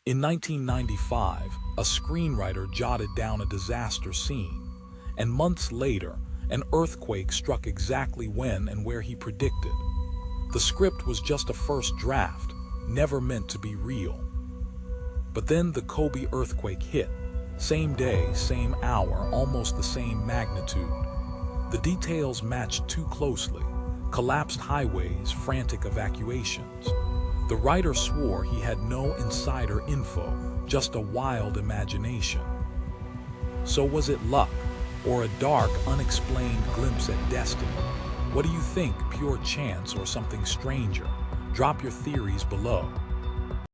In 1995, a screenwriter jotted down a disaster scene, and months later, an earthquake struck exactly when and where he predicted. The script was just a first draft, never meant to be real. But then the Kobe earthquake hit. Same day, same hour, almost the same magnitude. The details matched too closely. Collapsed highways, frantic evacuations. The writer swore he had no insider info, just a wild imagination. So was it luck, or a dark, unexplained glimpse at destiny? What do you think, pure chance or something stranger? Drop your theories below.